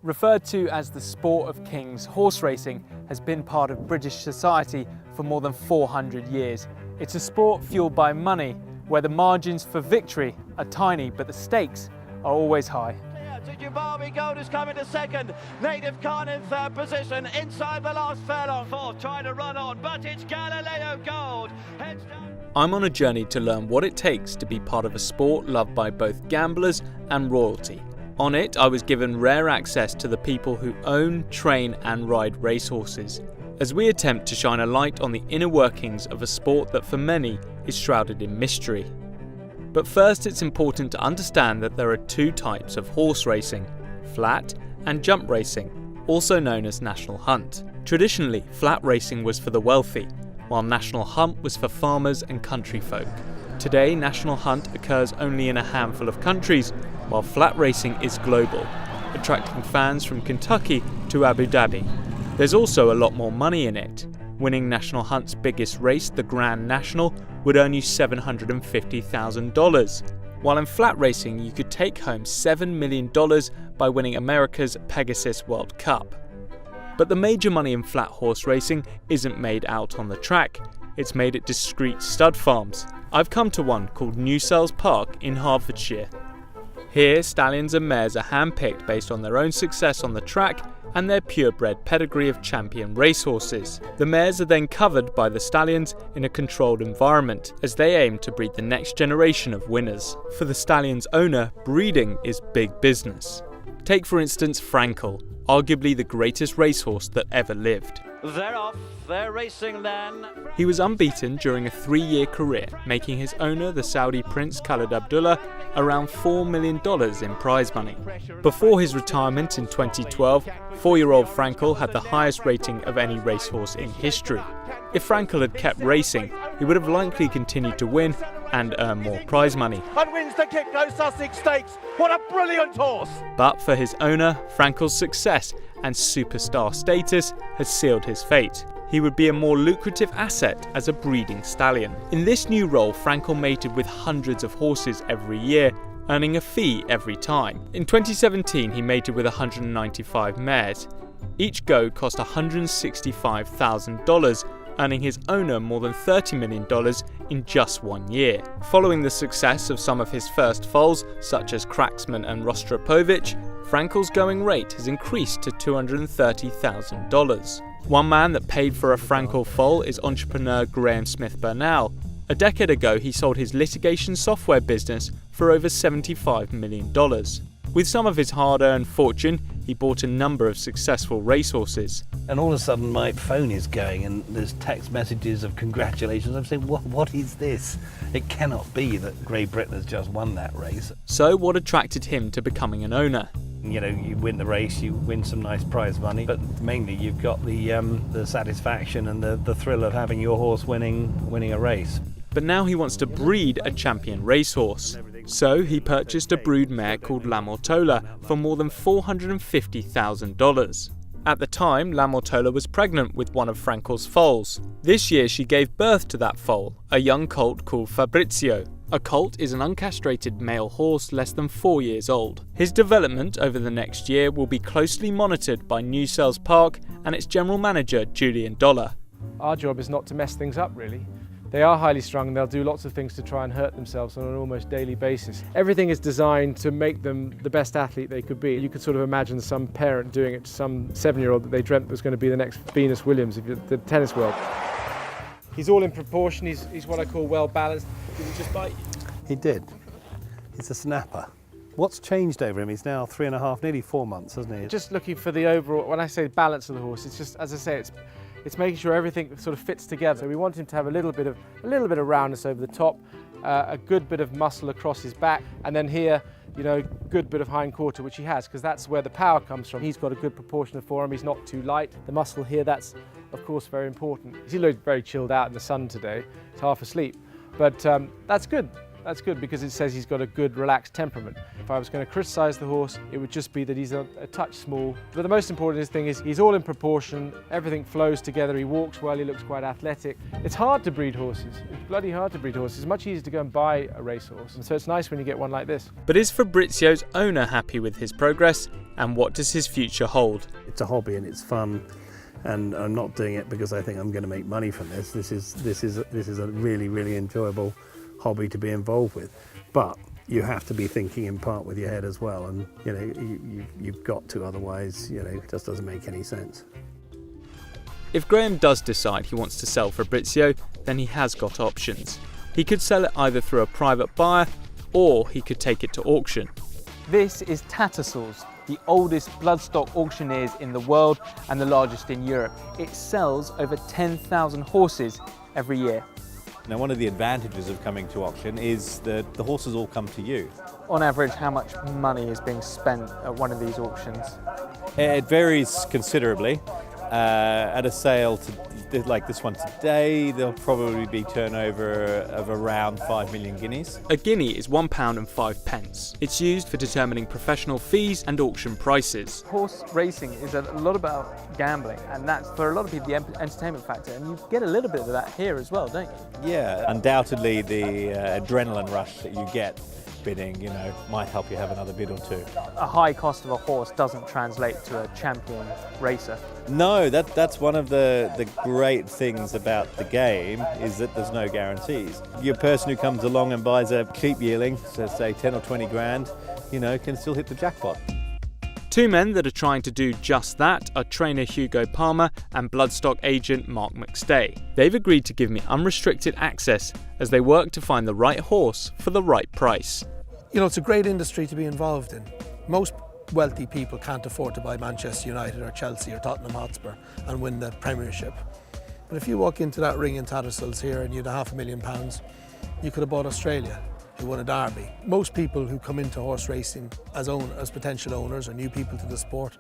Referred to as the sport of kings, horse racing has been part of British society for more than 400 years. It's a sport fueled by money, where the margins for victory are tiny, but the stakes are always high. Dubawi Gold is coming to second. Native Khan in third position. Inside the last furlong. Fourth, trying to run on, but it's Galileo Gold. Heads down. I'm on a journey to learn what it takes to be part of a sport loved by both gamblers and royalty. On it, I was given rare access to the people who own, train and ride racehorses, as we attempt to shine a light on the inner workings of a sport that for many is shrouded in mystery. But first, it's important to understand that there are two types of horse racing: flat and jump racing, also known as National Hunt. Traditionally, flat racing was for the wealthy, while National Hunt was for farmers and country folk. Today, National Hunt occurs only in a handful of countries, while flat racing is global, attracting fans from Kentucky to Abu Dhabi. There's also a lot more money in it. Winning National Hunt's biggest race, the Grand National, would earn you $750,000, while in flat racing you could take home $7 million by winning America's Pegasus World Cup. But the major money in flat horse racing isn't made out on the track, it's made at discreet stud farms. I've come to one called Newsells Park in Hertfordshire. Here, stallions and mares are handpicked based on their own success on the track and their purebred pedigree of champion racehorses. The mares are then covered by the stallions in a controlled environment, as they aim to breed the next generation of winners. For the stallion's owner, breeding is big business. Take for instance Frankel, arguably the greatest racehorse that ever lived. They're off, they're racing then. He was unbeaten during a 3-year career, making his owner, the Saudi Prince Khalid Abdullah, around $4 million in prize money. Before his retirement in 2012, 4-year-old Frankel had the highest rating of any racehorse in history. If Frankel had kept racing, he would have likely continued to win and earn more prize money. And wins the Kipco Sussex Stakes. What a brilliant horse! But for his owner, Frankel's success and superstar status had sealed his fate. He would be a more lucrative asset as a breeding stallion. In this new role, Frankel mated with hundreds of horses every year, earning a fee every time. In 2017, he mated with 195 mares. Each go cost $165,000, earning his owner more than $30 million in just 1 year. Following the success of some of his first foals, such as Cracksman and Rostropovich, Frankel's going rate has increased to $230,000. One man that paid for a Frankel foal is entrepreneur Graham Smith Bernal. A decade ago, he sold his litigation software business for over $75 million. With some of his hard-earned fortune, he bought a number of successful racehorses. And all of a sudden my phone is going and there's text messages of congratulations. I'm saying, what is this? It cannot be that Great Britain has just won that race. So what attracted him to becoming an owner? You know, you win the race, you win some nice prize money, but mainly you've got the satisfaction and the thrill of having your horse winning a race. But now he wants to breed a champion racehorse. So he purchased a brood mare called La Mortola for more than $450,000. At the time, La Mortola was pregnant with one of Frankel's foals. This year she gave birth to that foal, a young colt called Fabrizio. A colt is an uncastrated male horse less than 4 years old. His development over the next year will be closely monitored by Newsells Park and its general manager Julian Dollar. Our job is not to mess things up, really. They are highly strung and they'll do lots of things to try and hurt themselves on an almost daily basis. Everything is designed to make them the best athlete they could be. You could sort of imagine some parent doing it to some 7-year-old that they dreamt was going to be the next Venus Williams of the tennis world. He's all in proportion, he's what I call well balanced. Did he just bite you? He did. He's a snapper. What's changed over him? He's now 3.5, nearly 4 months, hasn't he? Just looking for the overall, when I say balance of the horse, it's just, as I say, it's making sure everything sort of fits together. So we want him to have a little bit of roundness over the top, a good bit of muscle across his back, and then here, you know, good bit of hind quarter, which he has, because that's where the power comes from. He's got a good proportion of forearm, he's not too light. The muscle here, that's of course very important. He looks very chilled out in the sun today, he's half asleep, but that's good. That's good because it says he's got a good, relaxed temperament. If I was going to criticise the horse, it would just be that he's a touch small. But the most important thing is he's all in proportion, everything flows together, he walks well, he looks quite athletic. It's hard to breed horses. It's bloody hard to breed horses. It's much easier to go and buy a racehorse, and so it's nice when you get one like this. But is Fabrizio's owner happy with his progress, and what does his future hold? It's a hobby and it's fun, and I'm not doing it because I think I'm going to make money from this. This is a really, really enjoyable hobby to be involved with. But you have to be thinking in part with your head as well, and you've got to, otherwise it just doesn't make any sense. If Graham does decide he wants to sell Fabrizio, then he has got options. He could sell it either through a private buyer, or he could take it to auction. This is Tattersall's, the oldest bloodstock auctioneers in the world and the largest in Europe. It sells over 10,000 horses every year. Now, one of the advantages of coming to auction is that the horses all come to you. On average, how much money is being spent at one of these auctions? It varies considerably. At a sale like this one today, there'll probably be turnover of around 5 million guineas. A guinea is £1.05. It's used for determining professional fees and auction prices. Horse racing is a lot about gambling, and that's for a lot of people the entertainment factor, and you get a little bit of that here as well, don't you? Yeah, undoubtedly the adrenaline rush that you get bidding, might help you have another bid or two. A high cost of a horse doesn't translate to a champion racer. No, that's one of the great things about the game, is that there's no guarantees. Your person who comes along and buys a cheap yearling, so say 10 or 20 grand, can still hit the jackpot. Two men that are trying to do just that are trainer Hugo Palmer and bloodstock agent Mark McStay. They've agreed to give me unrestricted access as they work to find the right horse for the right price. It's a great industry to be involved in. Most wealthy people can't afford to buy Manchester United or Chelsea or Tottenham Hotspur and win the Premiership. But if you walk into that ring in Tattersall's here and you had £500,000, you could have bought Australia, who won a derby. Most people who come into horse racing as potential owners or new people to the sport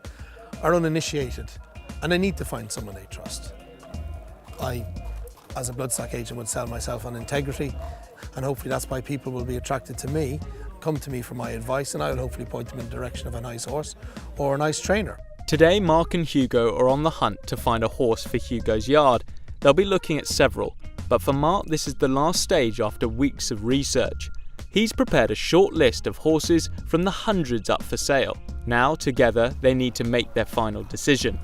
are uninitiated, and they need to find someone they trust. I, as a bloodstock agent, would sell myself on integrity, and hopefully that's why people will be attracted to me, come to me for my advice, and I will hopefully point them in the direction of a nice horse or a nice trainer. Today, Mark and Hugo are on the hunt to find a horse for Hugo's yard. They'll be looking at several, but for Mark this is the last stage after weeks of research. He's prepared a short list of horses from the hundreds up for sale. Now, together, they need to make their final decision.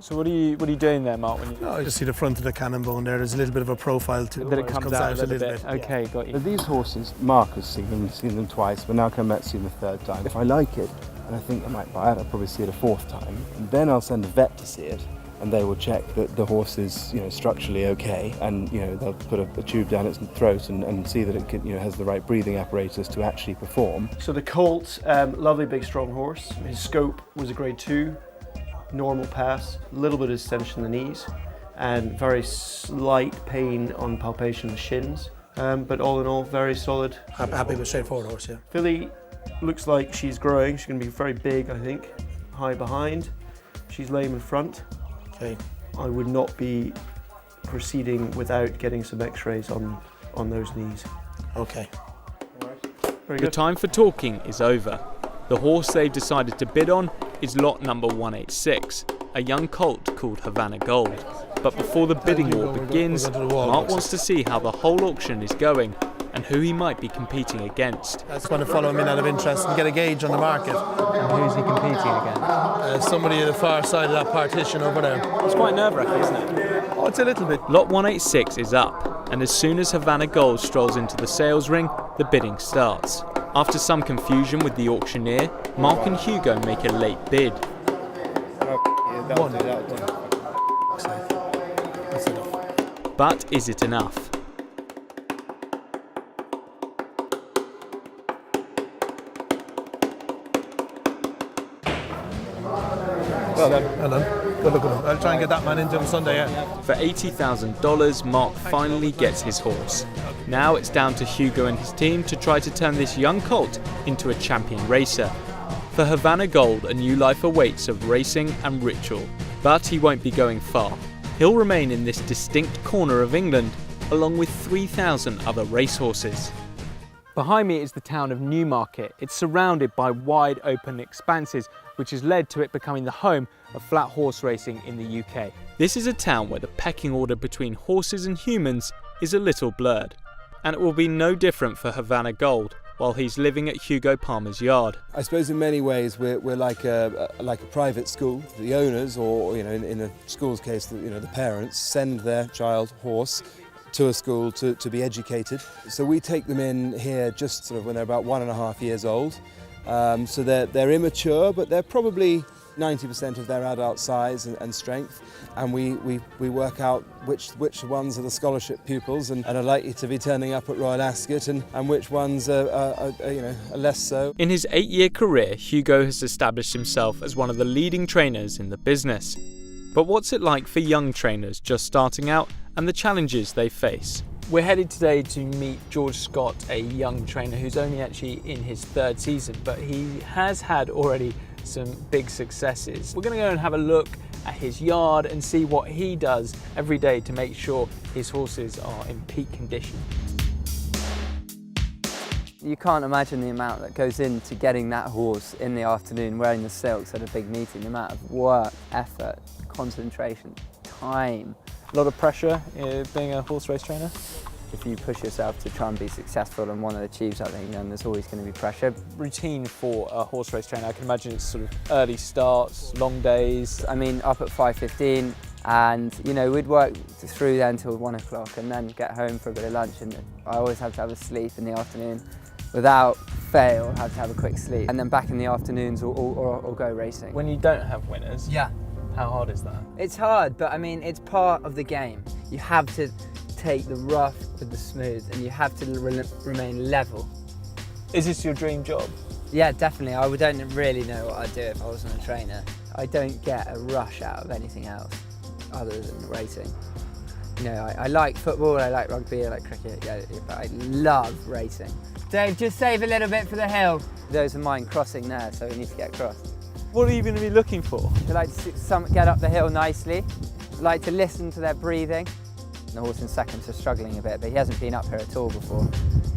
So what are you doing there, Mark? I just see the front of the cannonbone there. There's a little bit of a profile to it. That it comes out a little bit. Okay, got you. But these horses, Mark has seen them twice, but now come back to see them the third time. If I like it, and I think I might buy it, I'll probably see it a fourth time. And then I'll send a vet to see it, and they will check that the horse is, structurally okay, and they'll put a tube down its throat and see that it can, has the right breathing apparatus to actually perform. So the colt, lovely big strong horse. His scope was a grade 2, normal pass, a little bit of extension in the knees, and very slight pain on palpation of the shins. But all in all, very solid. Happy with a straightforward horse, yeah. Filly looks like she's growing. She's going to be very big, I think. High behind. She's lame in front. Okay. I would not be proceeding without getting some x-rays on those knees. Okay. Very The good. time for talking is over. The horse they've decided to bid on is lot number 186, a young colt called Havana Gold. But before the bidding war begins, Mark wants to see how the whole auction is going and who he might be competing against. I just want to follow him in out of interest and get a gauge on the market. And who's he competing against? Somebody at the far side of that partition over there. It's quite nerve-wracking, isn't it? Oh, it's a little bit. Lot 186 is up, and as soon as Havana Gold strolls into the sales ring, the bidding starts. After some confusion with the auctioneer, Mark and Hugo make a late bid. One. That's enough. But is it enough? Well done. Good look at him. I'll try and get that man into him Sunday, yeah. For $80,000, Mark finally gets his horse. Now it's down to Hugo and his team to try to turn this young colt into a champion racer. For Havana Gold, a new life awaits of racing and ritual. But he won't be going far. He'll remain in this distinct corner of England, along with 3,000 other racehorses. Behind me is the town of Newmarket. It's surrounded by wide open expanses, which has led to it becoming the home of flat horse racing in the UK. This is a town where the pecking order between horses and humans is a little blurred. And it will be no different for Havana Gold while he's living at Hugo Palmer's yard. I suppose in many ways we're like a private school. The owners, or in the school's case, the parents send their child horse to a school to be educated. So we take them in here just sort of when they're about 1.5 years old. So they're immature, but they're probably 90% of their adult size and strength. And we work out which ones are the scholarship pupils and are likely to be turning up at Royal Ascot and which ones are less so. In his 8-year career, Hugo has established himself as one of the leading trainers in the business. But what's it like for young trainers just starting out and the challenges they face? We're headed today to meet George Scott, a young trainer who's only actually in his 3rd season, but he has had already some big successes. We're going to go and have a look at his yard and see what he does every day to make sure his horses are in peak condition. You can't imagine the amount that goes into getting that horse in the afternoon wearing the silks at a big meeting, the amount of work, effort, concentration, time. A lot of pressure being a horse race trainer. If you push yourself to try and be successful and want to achieve something, then there's always going to be pressure. Routine for a horse race trainer, I can imagine it's sort of early starts, long days. I mean, up at 5:15, and we'd work through then till 1 o'clock and then get home for a bit of lunch, and I always have to have a sleep in the afternoon. Without fail, have to have a quick sleep, and then back in the afternoons or go racing. When you don't have winners, yeah, how hard is that? It's hard, but I mean, it's part of the game. You have to take the rough with the smooth, and you have to remain level. Is this your dream job? Yeah, definitely. I don't really know what I'd do if I wasn't a trainer. I don't get a rush out of anything else other than racing. I like football, I like rugby, I like cricket, yeah, but I love racing. Dave, just save a little bit for the hill. Those are mine crossing there, so we need to get across. What are you going to be looking for? I like to get up the hill nicely. I like to listen to their breathing. The horse in second's are struggling a bit, but he hasn't been up here at all before.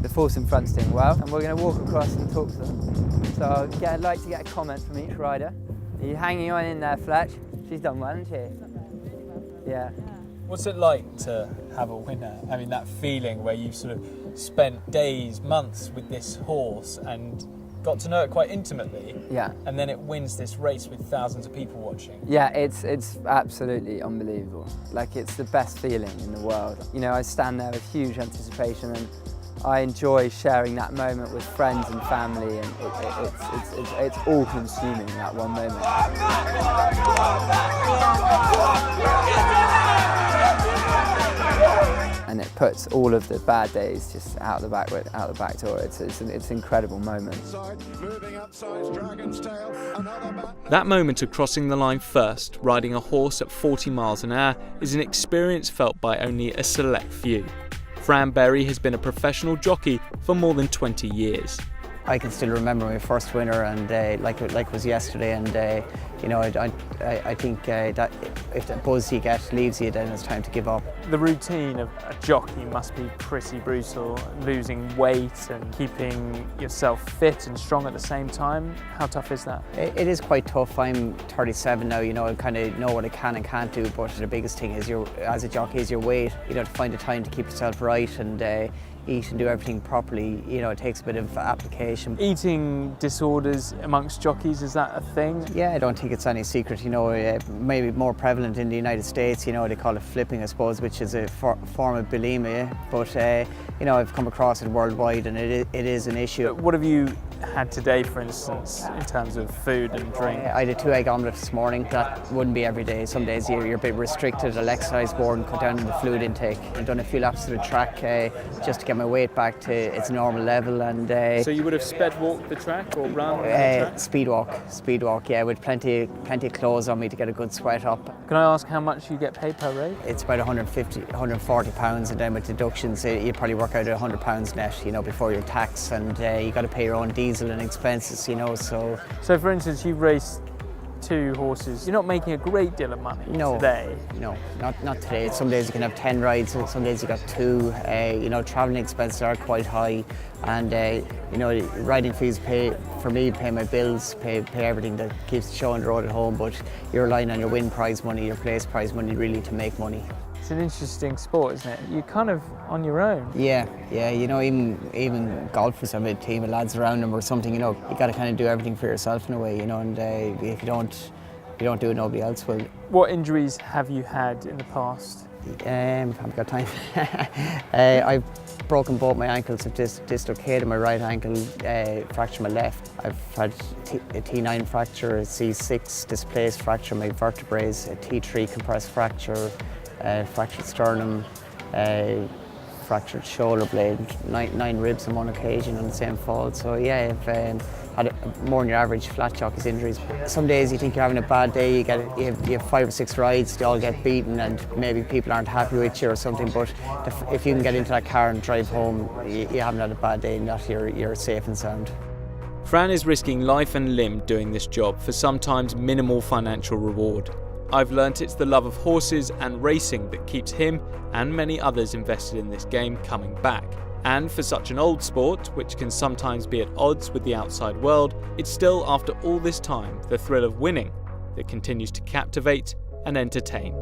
The horse in front's doing well, and we're going to walk across and talk to them. So I'd like to get a comment from each rider. Are you hanging on in there, Fletch? She's done well, hasn't she? Yeah. What's it like to have a winner? I mean, that feeling where you've sort of spent days, months with this horse and got to know it quite intimately. Yeah. And then it wins this race with thousands of people watching. Yeah, it's absolutely unbelievable. Like, it's the best feeling in the world. I stand there with huge anticipation, and I enjoy sharing that moment with friends and family, and it's all consuming, that one moment. And it puts all of the bad days just out the back door. It's an incredible moment. That moment of crossing the line first, riding a horse at 40 miles an hour, is an experience felt by only a select few. Fran Berry has been a professional jockey for more than 20 years. I can still remember my first winner, and like it was yesterday. And I think that if the buzz you get leaves you, then it's time to give up. The routine of a jockey must be pretty brutal. Losing weight and keeping yourself fit and strong at the same time. How tough is that? It is quite tough. I'm 37 now. I kind of know what I can and can't do. But the biggest thing is as a jockey is your weight. You have to find the time to keep yourself right and eat and do everything properly. It takes a bit of application. Eating disorders amongst jockeys, is that a thing? Yeah, I don't think it's any secret. Maybe more prevalent in the United States. They call it flipping, I suppose, which is a form of bulimia. But I've come across it worldwide, and it is an issue. What have you had today, for instance, in terms of food and drink? I had a 2-egg omelette this morning. That wouldn't be every day. Some days you're a bit restricted. I'll exercise more and cut down on the fluid intake. I've done a few laps of the track just to get my weight back to its normal level. And so you would have sped walked the track or run the track? Speed walk, yeah, with plenty of clothes on me to get a good sweat up. Can I ask how much you get paid per race? It's about 140 pounds, and then with deductions you probably work out at £100 net, before your tax, and you got to pay your own diesel and expenses, So for instance, you've raced 2 2 horses, you're not making a great deal of money No, today. no, not today. Some days you can have 10 rides, some days you got 2. You know, travelling expenses are quite high, and you know, riding fees pay my bills, pay everything that keeps the show on the road at home. But you're relying on your win prize money, your place prize money, really to make money. It's an interesting sport, isn't it? You're kind of on your own. Yeah. You know, even golfers have a team of lads around them or something. You know, you got to kind of do everything for yourself in a way. You know, and if you don't do it, nobody else will. What injuries have you had in the past? I haven't got time. I've broken both my ankles. I've dislocated my right ankle, fractured my left. I've had a T9 fracture, a C6 displaced fracture of my vertebrae, a T3 compressed fracture, fractured sternum, fractured shoulder blade, 9 ribs on one occasion on the same fall. So yeah, I've had more than your average flat jockey's injuries. Some days you think you're having a bad day, you have 5 or 6 rides, they all get beaten and maybe people aren't happy with you or something, but if you can get into that car and drive home, you haven't had a bad day and that you're safe and sound. Fran is risking life and limb doing this job for sometimes minimal financial reward. I've learnt it's the love of horses and racing that keeps him and many others invested in this game coming back. And for such an old sport, which can sometimes be at odds with the outside world, it's still, after all this time, the thrill of winning that continues to captivate and entertain.